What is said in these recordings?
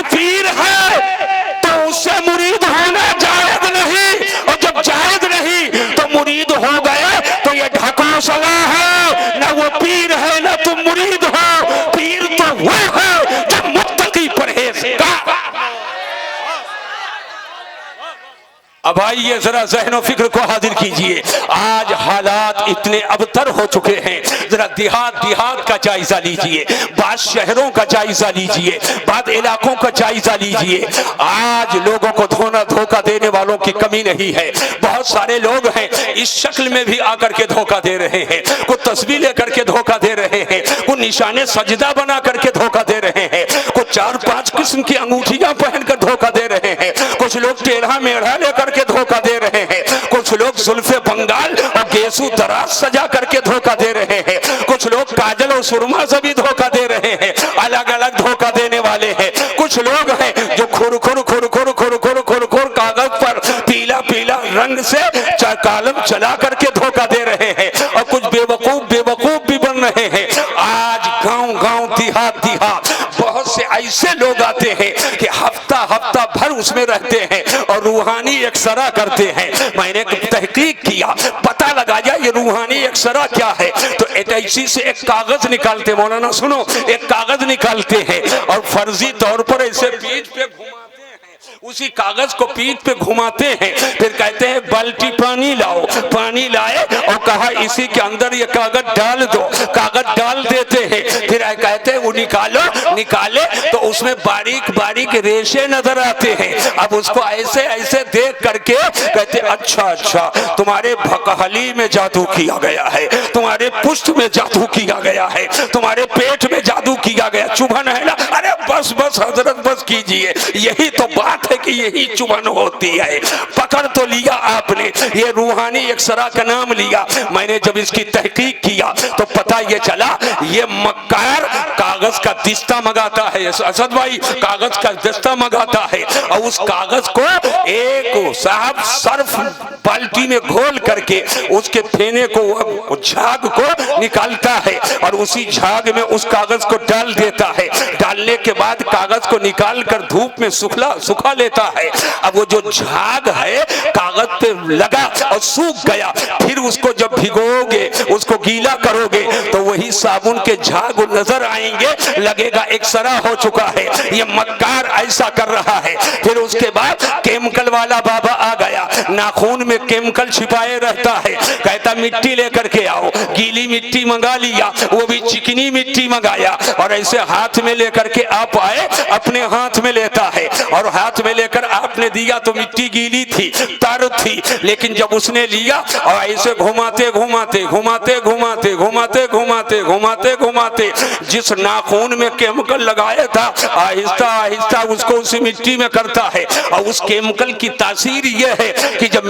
अगर पीर है तो उससे मुरीद होना जायज नहीं, और जब जायज नहीं तो मुरीद हो गए तो ये ढकोसला है। ना वो पीर है ना तुम मुरीद हो। पीर तो वो है जो मुत्तकी परहेज़गार। अब आइए जरा ज़हन और फिक्र को हाजिर कीजिए। आज हालात इतने अबतर हो चुके हैं, जरा देहात का जायजा लीजिए, बाद शहरों का जायजा लीजिए, बाद इलाकों का जायजा लीजिए। आज लोगों को धोखा देने वालों की कमी नहीं है। बहुत सारे लोग हैं इस शक्ल में भी आकर के धोखा दे रहे हैं, कुछ तस्वीर लेकर के धोखा दे रहे हैं, कुछ निशाने सजदा बना करके धोखा दे रहे हैं, कुछ 4-5 किस्म की अंगूठियां पहनकर धोखा दे रहे हैं, कुछ लोग टेढ़ा मेढ़ा लेकर के धोखा दे रहे हैं, कुछ लोग जुल्फे बंगाल और गेसू दराज सजा करके धोखा दे रहे हैं, कुछ लोग काजल और सुरमा से भी धोखा दे रहे हैं। अलग अलग धोखा देने वाले हैं। कुछ लोग हैं जो खुर कागज पर पीला पीला रंग से कलम चला करके धोखा दे रहे हैं, और कुछ बेवकूफ भी बन रहे हैं। आज गांव देहात बहुत से ऐसे लोग आते हैं कि हफ्ता भर उसमें रहते हैं और रूहानी एक्सरा करते हैं। मैंने तहकीक किया, पता लगाया ये रूहानी एक्सरा क्या है, तो ऐसी से एक कागज निकालते, मौलाना सुनो, एक कागज निकालते हैं और फर्जी तौर पर ऐसे पीठ पे घुमाते हैं, उसी कागज को पीठ पे घुमाते हैं, फिर कहते हैं बाल्टी पानी लाओ। पानी लाए और कहा इसी के अंदर ये कागज डाल दो, कागज डाल देते हैं, फिर कहते हैं वो निकाले तो उसमें बारीक रेशे नजर आते हैं। अब उसको ऐसे देख करके कहते अच्छा तुम्हारे भकहली में जादू किया गया है, तुम्हारे पुष्ट में जादू किया गया है, तुम्हारे पेट में जादू किया गया, चुभन है ना। अरे बस हजरत बस कीजिए, यही तो बात है कि यही चुभन होती है। पकड़ तो लिया आपने, ये रूहानी एक्सरा का नाम लिया। मैंने जब इसकी तहकीक किया तो पता ये चला ये मक्कार कागज का दिस्ता मंगाता है। असद भाई कागज का दिस्ता मंगाता है और उस कागज को एक साहब सर्फ बाल्टी में घोल करके उसके फेने को, झाग को निकालता है और उसी झाग में उस कागज को डाल देता है। डालने के बाद कागज को निकाल कर धूप में सुखा लेता है। अब वो जो झाग है कागज पे लगा और सूख गया, फिर उसको जब भिगोगे, उसको गीला करोगे तो वही साबुन के झाग नजर आएंगे, लगेगा एक्सरा हो चुका है। ये मक्कार ऐसा कर रहा है। फिर उसके बाद केमिकल वाला बाबा आ गया, नाखून में केमिकल छिपाए रहता है, कहता मिट्टी लेकर के आओ। गीली मिट्टी मंगा लिया, वो भी चिकनी मिट्टी मंगाया और ऐसे हाथ में लेकर के आप आए, अपने हाथ में लेता है और हाथ में लेकर आपने दिया तो मिट्टी गीली थी, तर थी, लेकिन जब उसने लिया और ऐसे घुमाते जिस नाखून में केमिकल लगाया था आहिस्ता उसको उसी मिट्टी में करता है। और उस केमिकल की तासीर यह है कि जब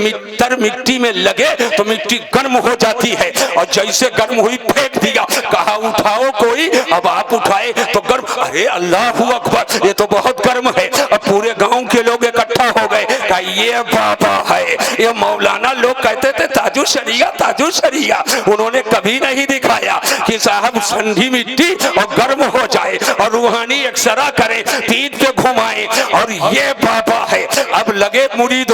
मिट्टी में लगे तो मिट्टी गर्म हो जाती है, और जैसे गर्म हुई फेंक दिया, कहा उठाओ कोई, अब आप उठाए तो गर्म, अरे अल्लाहू अकबर, ये तो बहुत गर्म है। अब पूरे गांव के लोग इकट्ठा हो गए, कहा ये बाबा है, ये मौलाना। लोग कहते थे ताजु शरिया, उन्होंने कभी नहीं दिखाया कि साहब ठंडी मिट्टी और गर्म हो जाए और रूहानी एक्सरा करे, पीठ पे घुमाए, और ये बाबा है। अब लगे मुरीद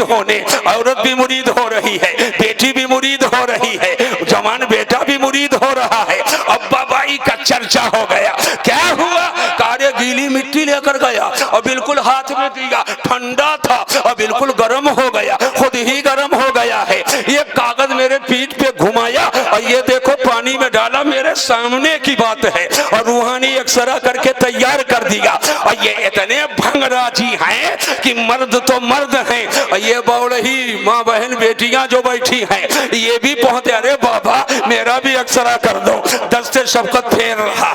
होने, औरत भी मुरीद हो रही है, बेटी भी मुरीद हो रही है, जवान बेटा भी मुरीद हो रहा है। अब बाबाई का चर्चा हो गया। क्या हुआ? कार्य गीली मिट्टी लेकर गया और बिल्कुल हाथ में दिया, ठंडा था और बिल्कुल गर्म हो गया, खुद ही गर्म हो गया है। ये कागज मेरे पीठ पे घुमाया और ये देखो पानी में डाला, मेरे सामने की बात है, और रूहानी एक्सरा करके तैयार कर दिया। और ये इतने भंगराजी हैं कि मर्द तो मर्द हैं, और ये बौड़ही माँ बहन बेटियां जो बैठी हैं ये भी पहुंचे, अरे बाबा मेरा भी एक्सरा कर दो। दस्ते शफकत फेर रहा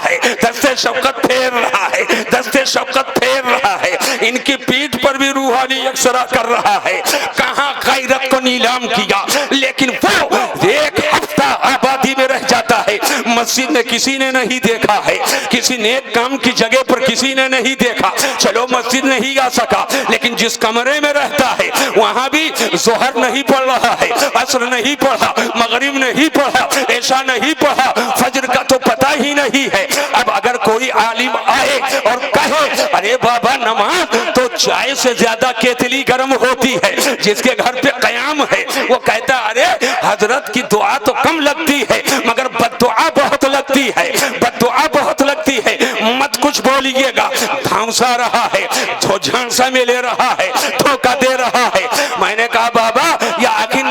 है, इनकी पीठ पर भी रूहानी एक्सरा कर रहा है। कहां गैरत को नीलाम किया, लेकिन वो एक हफ्ता आबादी में रह जाता है, मस्जिद में किसी ने नहीं देखा है, किसी नेक काम की जगह पर किसी ने नहीं देखा, चलो मस्जिद नहीं आ सका, लेकिन जिस कमरे में रहता है वहां भी जोहर नहीं पढ़ रहा है, असर नहीं पढ़ा, मगरिब नहीं पढ़ा, ऐशा नहीं पढ़ा, फजर का तो पता ही नहीं है। अब अगर कोई आलिम आए और कहे अरे बाबा नमाज तो चाय से ज्यादा केतली गर्म होती है, जिसके घर पे कयाम है वो कहता अरे हजरत की दुआ तो कम लगती है मगर बद्दुआ बहुत लगती है, बद्दुआ बहुत लगती है, मत कुछ बोलिएगा। धांसा रहा है, तो झांसा में ले रहा है, धोखा दे रहा है। मैंने कहा बाबा या आखिर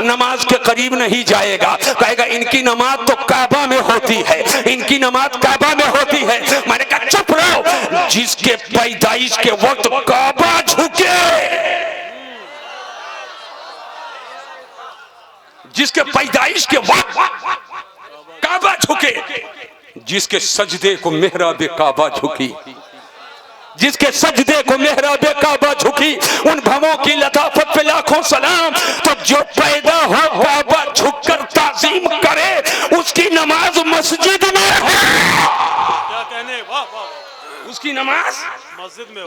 नमाज के करीब नहीं जाएगा, कहेगा इनकी नमाज तो काबा में होती है, इनकी नमाज काबा में होती है। मैंने कहा चुप रहो, जिसके पैदाइश के वक्त काबा झुके, जिसके पैदाइश के वक्त काबा झुके, जिसके सजदे को मेहराबे काबा झुकी, जिसके सजदे को मेहराबे काबा झुकी, उन भवों की लताफत पे लाखों सलाम। तो जो पैदा हो काबा झुककर ताजीम करे उसकी नमाज मस्जिद में हो, क्या कहने, वाह वाह, उसकी नमाज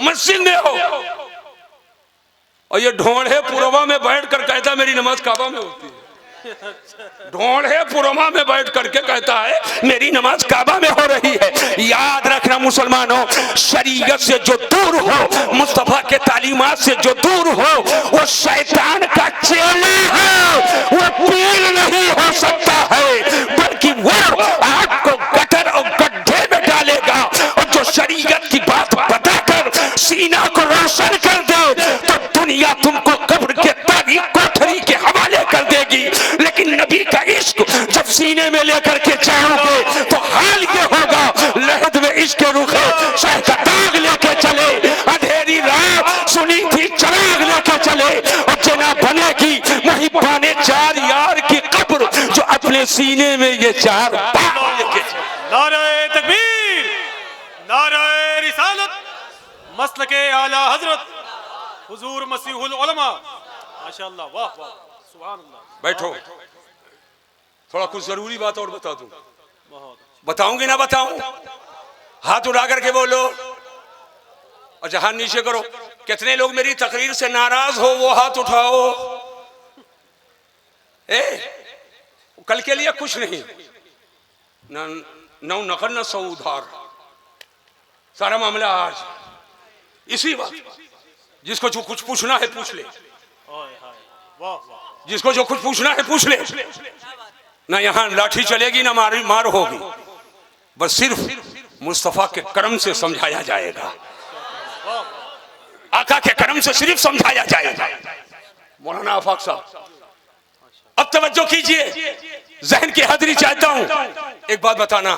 मस्जिद में हो। और ये ढोंढे पुरवा में बैठ कर कहता मेरी नमाज काबा में होती है, ढोंढे पुरमा में बैठ करके कहता है मेरी नमाज काबा में हो रही है। याद रखना मुसलमानों, शरीयत से जो दूर हो, मुस्तफा के तालीमात से जो दूर हो, वो शैतान का चेला है, वो पीर नहीं हो सकता है, बल्कि वो आपको गटर और गड्ढे में डालेगा। और जो शरीयत की बात बताकर सीना को रोशन कर दे तो दुनिया तुमको कब्र के तारीख कोठरी के हवाले कर देगी, लेकिन नबी का इश्क जब सीने में लेकर के चाहोगे तो हाल ये होगा, लहद में इश्क रुखे शाह का दाग लेके चले, अंधेरी रात सुनी थी चराग लेके चले, और जना बनेगी वही पाने चार यार की कब्र जो अपने सीने में ये चार दाग लेके चले। नारे तकबीर, नारे रिसालत, मसलके आला हजरत हुजूर मसीहुल उलमा, माशाअल्लाह, वाह वाह, सुभान अल्लाह। बैठो, थोड़ा कुछ जरूरी बात और बता दूं, बहुत बताऊंगी ना बताऊं? हाथ उठा करके बोलो और जहां नीचे करो। कितने लोग मेरी तकरीर से नाराज हो वो हाथ उठाओ। कल के लिए कुछ नहीं, नौ नकल न सौ उधार, सारा मामला आज इसी वक्त। जिसको जो कुछ पूछना है पूछ ले, वाह वाह, जिसको जो कुछ पूछना है पूछ ले। ना यहाँ लाठी चलेगी ना मार होगी, बस सिर्फ मुस्तफा के करम से समझाया जाएगा, आका के करम से सिर्फ समझाया जाएगा। मौलाना आफाक साहब अब तवज्जो कीजिए, जहन की हाजिरी चाहता हूं। एक बात बताना,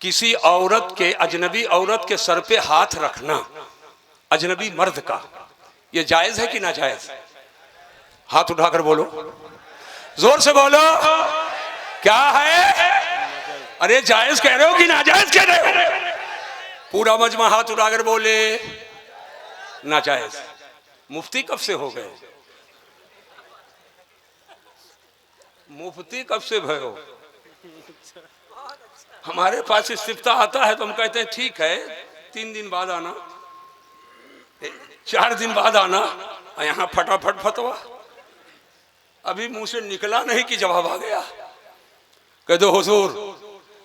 किसी औरत के, अजनबी औरत के सर पे हाथ रखना, अजनबी मर्द का, ये जायज है कि ना जायज? हाथ उठाकर बोलो, जोर से बोलो, क्या है? अरे जायज कह रहे हो कि नाजायज कह रहे हो? पूरा मजमा हाथ उठाकर बोले नाजायज। मुफ्ती कब से हो गए? मुफ्ती कब से भय हो? हमारे पास इस्तिफ्ता आता है तो हम कहते हैं ठीक है, 3 दिन बाद आना, 4 दिन बाद आना, यहाँ फटाफट फतवा। अभी मुंह से निकला नहीं कि जवाब आ गया। कह दो हुजूर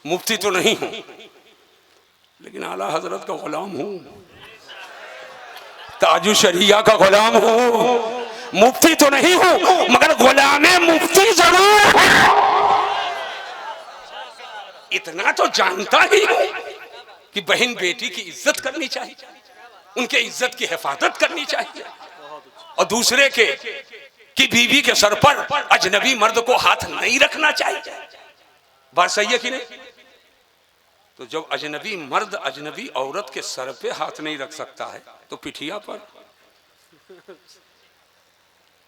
मुफ्ती तो नहीं हूं लेकिन आला हजरत का गुलाम हूं, ताजु शरिया का गुलाम हूं। मुफ्ती तो नहीं हूं मगर गुलामे मुफ्ती जरूर हूं। इतना तो जानता ही हूं कि बहन बेटी की इज्जत करनी चाहिए, उनके इज्जत की हिफाजत करनी चाहिए, और दूसरे के कि बीवी के सर पर अजनबी मर्द को हाथ नहीं रखना चाहिए। बात सही है कि नहीं? तो जब अजनबी मर्द अजनबी औरत के सर पे हाथ नहीं रख सकता है तो पिठिया पर,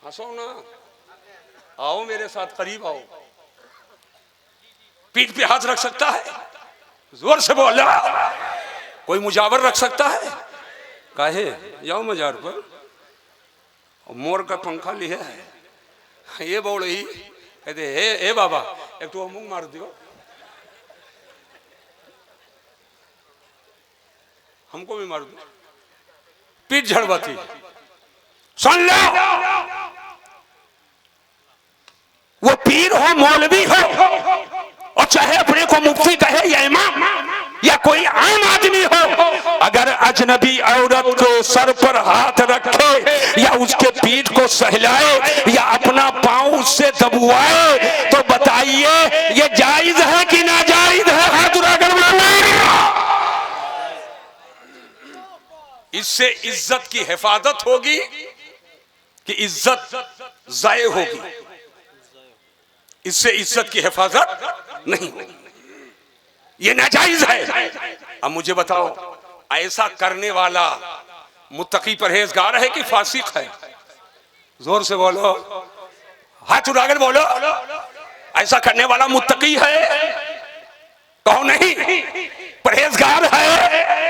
हंसो ना, आओ मेरे साथ करीब आओ, पीठ पे हाथ रख सकता है? जोर से बोला। कोई मुजावर रख सकता है? काहे जाओ मजार पर, मोर का पंखा लिया है, ये बोल ही कहते हे बाबा एक तो मुंह मार दियो, हमको भी मार दो, पीठ झड़वाती। सुन लो, वो पीर हो, मौलवी हो, और चाहे अपने को मुफ्ती कहे या इमाम या कोई आम आदमी हो, अगर अजनबी औरत को सर पर हाथ रखे या उसके पीठ को सहलाए या अपना पांव उससे दबवाए, तो बताइए ये जायज है कि नाजायज है? हाथ उठाकर इससे इज्जत की हिफाजत होगी कि इज्जत जाये होगी? इससे इज्जत की हिफाजत नहीं होगी, ये नाजायज है। अब मुझे बताओ, ऐसा करने वाला मुत्तकी परहेजगार है कि फासिक है? जोर से बोलो, हाथ उठाकर बोलो। ऐसा करने वाला मुत्तकी है? कहो नहीं, परहेजगार है,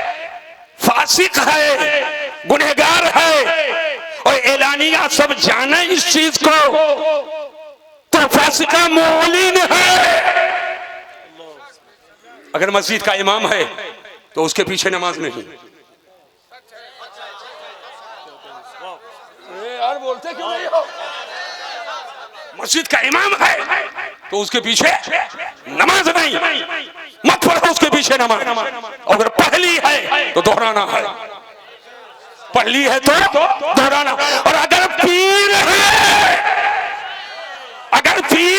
फासिक है, गुनहगार है, और एलानिया सब जाने इस चीज को, तो फासिका मौलिन है। अगर मस्जिद का इमाम है तो उसके पीछे नमाज नहीं। यार बोलते क्यों नहीं हो? मस्जिद का इमाम है तो उसके पीछे नमाज नहीं, मत पढ़ो उसके पीछे नमाज। अगर पहली है तो दोहराना है, पहली है तो दोहराना। और अगर पीर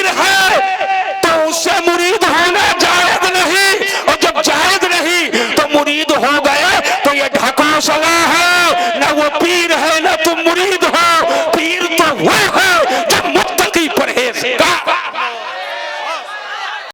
है तो उससे मुरीद होना जायज नहीं, और जब जायज नहीं तो मुरीद हो गए तो ये ढको सला है, ना वो पीर है ना तुम मुरीद